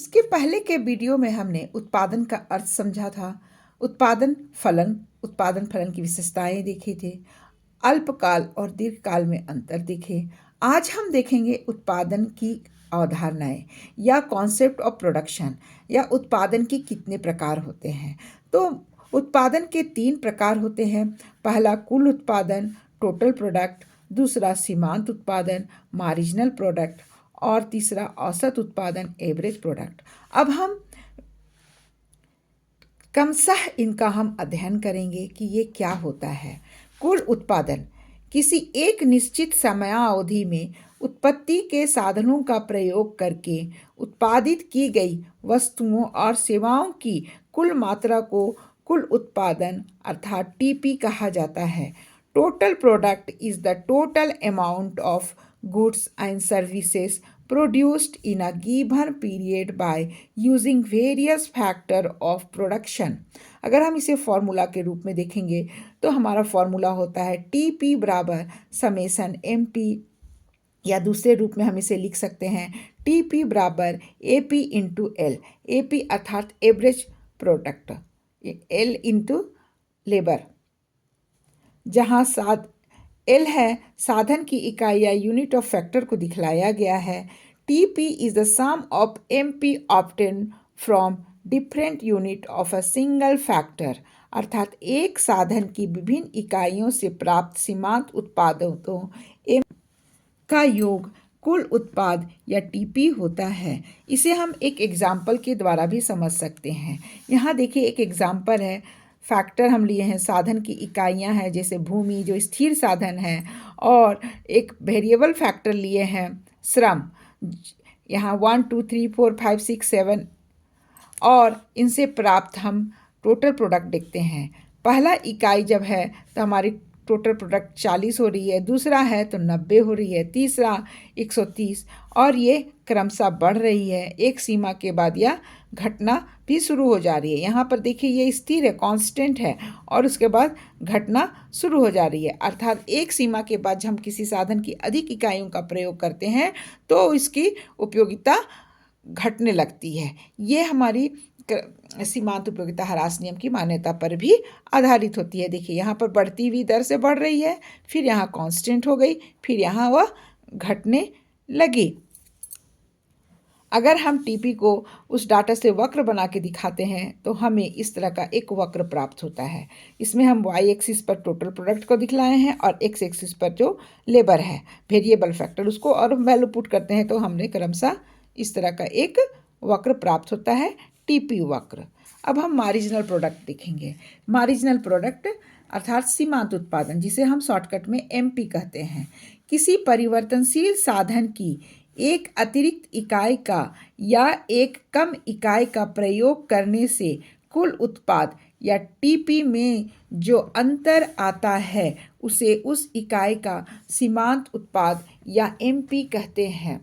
इसके पहले के वीडियो में हमने उत्पादन का अर्थ समझा था, उत्पादन फलन की विशेषताएं देखी थी, अल्पकाल और दीर्घकाल में अंतर देखे। आज हम देखेंगे उत्पादन की अवधारणाएं या कॉन्सेप्ट ऑफ प्रोडक्शन या उत्पादन के कितने प्रकार होते हैं। तो उत्पादन के 3 प्रकार होते हैं। पहला कुल उत्पादन, टोटल प्रोडक्ट, दूसरा सीमांत उत्पादन, मार्जिनल प्रोडक्ट, और तीसरा औसत उत्पादन, एवरेज प्रोडक्ट। अब हम क्रमशः इनका हम अध्ययन करेंगे कि ये क्या होता है। कुल उत्पादन किसी एक निश्चित समयावधि में उत्पत्ति के साधनों का प्रयोग करके उत्पादित की गई वस्तुओं और सेवाओं की कुल मात्रा को कुल उत्पादन अर्थात टीपी कहा जाता है। Total product is the total amount of goods and services produced in a given period by using various factor of production। अगर हम इसे फॉर्मूला के रूप में देखेंगे तो हमारा फॉर्मूला होता है टीपी बराबर समेसन एम पी, या दूसरे रूप में हम इसे लिख सकते हैं टीपी बराबर A P into L. A P अर्थात average product, L into labour, जहाँ एल है साधन की इकाई या यूनिट ऑफ फैक्टर को दिखलाया गया है। TP is the sum of MP obtain from different unit of a single factor, अर्थात एक साधन की विभिन्न इकाइयों से प्राप्त सीमांत उत्पादों एम का योग कुल उत्पाद या टीपी होता है। इसे हम एक एग्जाम्पल के द्वारा भी समझ सकते हैं। यहाँ देखिए एक एग्जाम्पल है, फैक्टर हम लिए हैं, साधन की इकाइयाँ हैं जैसे भूमि जो स्थिर साधन है, और एक वेरिएबल फैक्टर लिए हैं श्रम, यहाँ 1 2 3 4 5 6 7, और इनसे प्राप्त हम टोटल प्रोडक्ट देखते हैं। पहला इकाई जब है तो हमारी टोटल प्रोडक्ट 40 हो रही है, दूसरा है तो 90 हो रही है, तीसरा 130, और ये क्रमशः बढ़ रही है। एक सीमा के बाद यह घटना भी शुरू हो जा रही है। यहाँ पर देखिए ये स्थिर है, कांस्टेंट है, और उसके बाद घटना शुरू हो जा रही है। अर्थात एक सीमा के बाद जब हम किसी साधन की अधिक इकाइयों का प्रयोग करते हैं तो इसकी उपयोगिता घटने लगती है। ये हमारी सीमांत उपयोगिता ह्रास नियम की मान्यता पर भी आधारित होती है। देखिए यहाँ पर बढ़ती हुई दर से बढ़ रही है, फिर यहाँ कांस्टेंट हो गई, फिर यहाँ वह घटने लगी। अगर हम टीपी को उस डाटा से वक्र बना के दिखाते हैं तो हमें इस तरह का एक वक्र प्राप्त होता है। इसमें हम वाई एक्सिस पर टोटल प्रोडक्ट को दिखलाए हैं और एक्स एक्सिस पर जो लेबर है वेरिएबल फैक्टर उसको और वैल्यू पुट करते हैं, तो हमने क्रमशः इस तरह का एक वक्र प्राप्त होता है, टीपी वक्र। अब हम मार्जिनल प्रोडक्ट देखेंगे। मार्जिनल प्रोडक्ट अर्थात सीमांत उत्पादन, जिसे हम शॉर्टकट में एमपी कहते हैं, किसी परिवर्तनशील साधन की एक अतिरिक्त इकाई का या एक कम इकाई का प्रयोग करने से कुल उत्पाद या टीपी में जो अंतर आता है उसे उस इकाई का सीमांत उत्पाद या एमपी कहते हैं।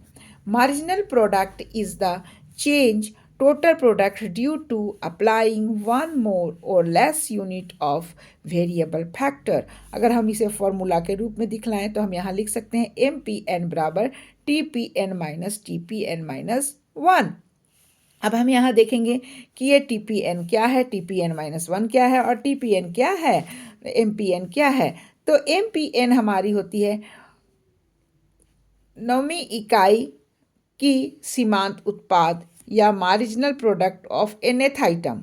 Marginal product is the change total product due to applying one more or less unit of variable factor। अगर हम इसे फॉर्मूला के रूप में दिखलाएं तो हम यहाँ लिख सकते हैं एम पी एन बराबर T P N minus T P N minus 1। अब हम यहाँ देखेंगे कि ये टी पी एन क्या है, टी पी एन माइनस 1 क्या है और टी पी एन क्या है, एम पी एन क्या है। तो एम पी एन हमारी होती है 9वीं इकाई की सीमांत उत्पाद या marginal product of nth item,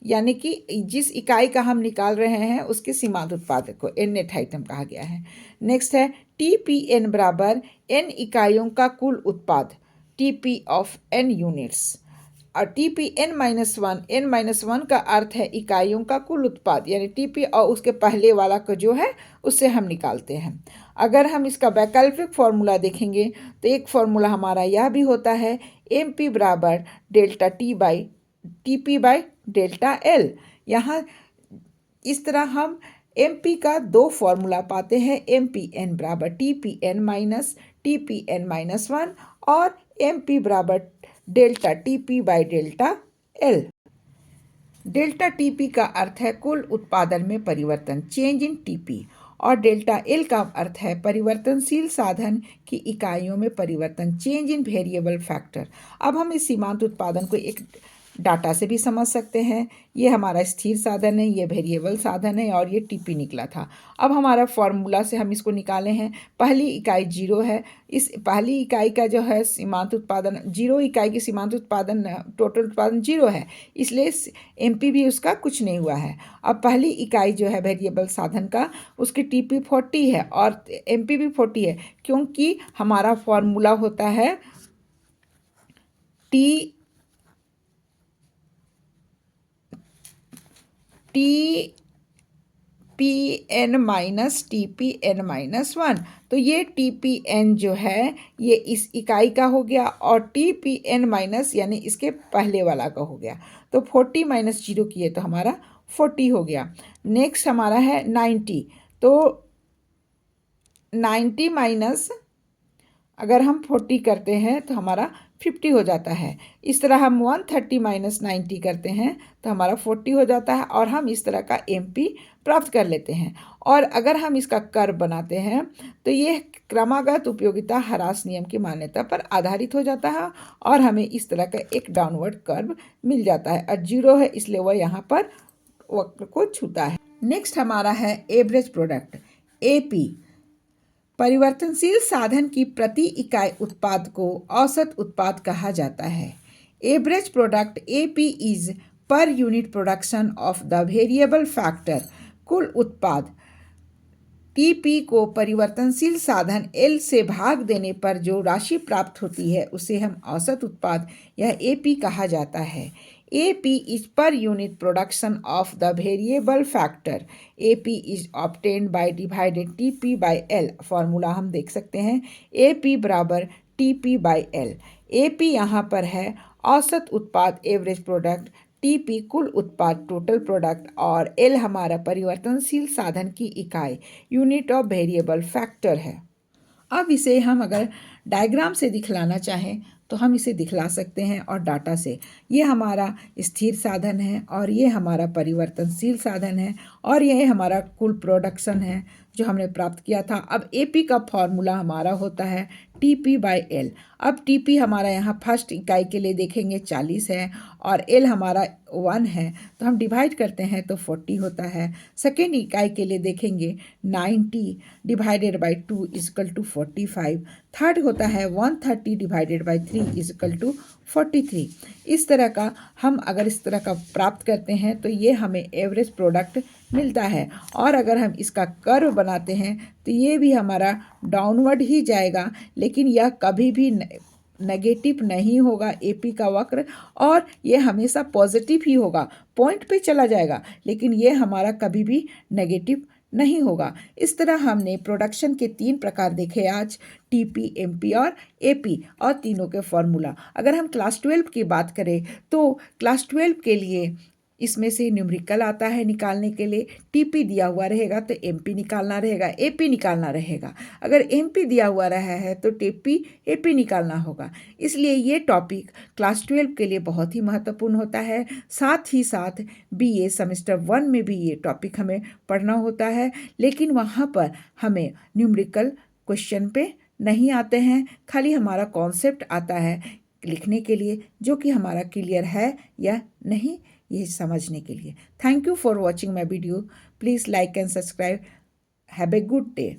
यानी कि जिस इकाई का हम निकाल रहे हैं उसके सीमांत उत्पाद को nth आइटम कहा गया है। नेक्स्ट है टी पी एन बराबर n इकाइयों का कुल उत्पाद, T P of n units, और T P N minus 1, N minus 1 का अर्थ है इकाइयों का कुल उत्पाद, यानी टी पी और उसके पहले वाला को जो है उससे हम निकालते हैं। अगर हम इसका वैकल्पिक फॉर्मूला देखेंगे तो एक फॉर्मूला हमारा यह भी होता है एम पी बराबर delta T P by delta L. यहाँ इस तरह हम एम पी का 2 फॉर्मूला पाते हैं, एम पी एन बराबर T P N minus T P N minus 1 और एम पी बराबर delta T P by delta L. Delta TP का अर्थ है कुल उत्पादन में परिवर्तन, चेंज इन टीपी, और डेल्टा एल का अर्थ है परिवर्तनशील साधन की इकाइयों में परिवर्तन, चेंज इन वेरिएबल फैक्टर। अब हम इस सीमांत उत्पादन को एक डाटा से भी समझ सकते हैं। ये हमारा स्थिर साधन है, ये वेरिएबल साधन है और ये टीपी निकला था। अब हमारा फॉर्मूला से हम इसको निकाले हैं। पहली इकाई 0 है, इस पहली इकाई का जो है सीमांत उत्पादन 0 इकाई की सीमांत उत्पादन टोटल उत्पादन 0 है, इसलिए एमपी भी उसका कुछ नहीं हुआ है। अब पहली इकाई जो है वेरिएबल साधन का, उसकी टीपी 40 है और एमपी भी 40 है, क्योंकि हमारा फॉर्मूला होता है TPN माइनस TPN माइनस 1। तो ये TPN जो है ये इस इकाई का हो गया और TPN माइनस यानी इसके पहले वाला का हो गया। तो 40 माइनस 0 किए तो हमारा 40 हो गया। नेक्स्ट हमारा है 90, तो 90 माइनस अगर हम 40 करते हैं तो हमारा 50 हो जाता है। इस तरह हम 130 माइनस 90 करते हैं तो हमारा 40 हो जाता है और हम इस तरह का एमपी प्राप्त कर लेते हैं। और अगर हम इसका कर्व बनाते हैं तो ये क्रमागत उपयोगिता ह्रास नियम की मान्यता पर आधारित हो जाता है और हमें इस तरह का एक डाउनवर्ड कर्व मिल जाता है। और 0 है इसलिए वह यहाँ पर वक्र को छूता है। नेक्स्ट हमारा है एवरेज प्रोडक्ट, एपी। परिवर्तनशील साधन की प्रति इकाई उत्पाद को औसत उत्पाद कहा जाता है। Average product AP is per unit production of the variable factor. कुल उत्पाद टीपी को परिवर्तनशील साधन एल से भाग देने पर जो राशि प्राप्त होती है उसे हम औसत उत्पाद या एपी कहा जाता है। AP is per unit production of the variable factor. AP is obtained by divided TP by L. Formula हम देख सकते हैं, AP बराबर TP by L। AP यहाँ पर है औसत उत्पाद एवरेज प्रोडक्ट, TP कुल उत्पाद टोटल प्रोडक्ट और L हमारा परिवर्तनशील साधन की इकाई यूनिट ऑफ वेरिएबल फैक्टर है। अब इसे हम अगर डायग्राम से दिखलाना चाहें तो हम इसे दिखला सकते हैं और डाटा से। ये हमारा स्थिर साधन है और ये हमारा परिवर्तनशील साधन है और ये हमारा कुल प्रोडक्शन है जो हमने प्राप्त किया था। अब एपी का फॉर्मूला हमारा होता है टीपी बाई एल। अब टीपी हमारा यहाँ फर्स्ट इकाई के लिए देखेंगे 40 है और एल हमारा 1 है, तो हम डिवाइड करते हैं तो 40 होता है। सेकेंड इकाई के लिए देखेंगे 90 divided by 2 equal to 45। Third होता है 130 डिवाइडेड बाई 3 इजकल टू 43। इस तरह का हम अगर इस तरह का प्राप्त करते हैं तो ये हमें एवरेज प्रोडक्ट मिलता है। और अगर हम इसका कर्व बनाते हैं तो ये भी हमारा डाउनवर्ड ही जाएगा, लेकिन यह कभी भी नेगेटिव नहीं होगा एपी का वक्र, और ये हमेशा पॉजिटिव ही होगा, पॉइंट पे चला जाएगा, लेकिन ये हमारा कभी भी नेगेटिव नहीं होगा। इस तरह हमने प्रोडक्शन के 3 प्रकार देखे आज, टीपी, एमपी और एपी, और तीनों के फॉर्मूला। अगर हम क्लास 12 की बात करें तो क्लास 12 के लिए इसमें से न्यूमेरिकल आता है निकालने के लिए। टीपी दिया हुआ रहेगा तो एमपी निकालना रहेगा, एपी निकालना रहेगा। अगर एमपी दिया हुआ रहा है तो टीपी एपी निकालना होगा। इसलिए ये टॉपिक क्लास 12 के लिए बहुत ही महत्वपूर्ण होता है। साथ ही साथ बीए सेमेस्टर 1 में भी ये टॉपिक हमें पढ़ना होता है, लेकिन वहाँ पर हमें न्यूमेरिकल क्वेश्चन पे नहीं आते हैं, खाली हमारा कॉन्सेप्ट आता है लिखने के लिए, जो कि हमारा क्लियर है या नहीं ये समझने के लिए। Thank you for watching my video. Please like and subscribe. Have a good day.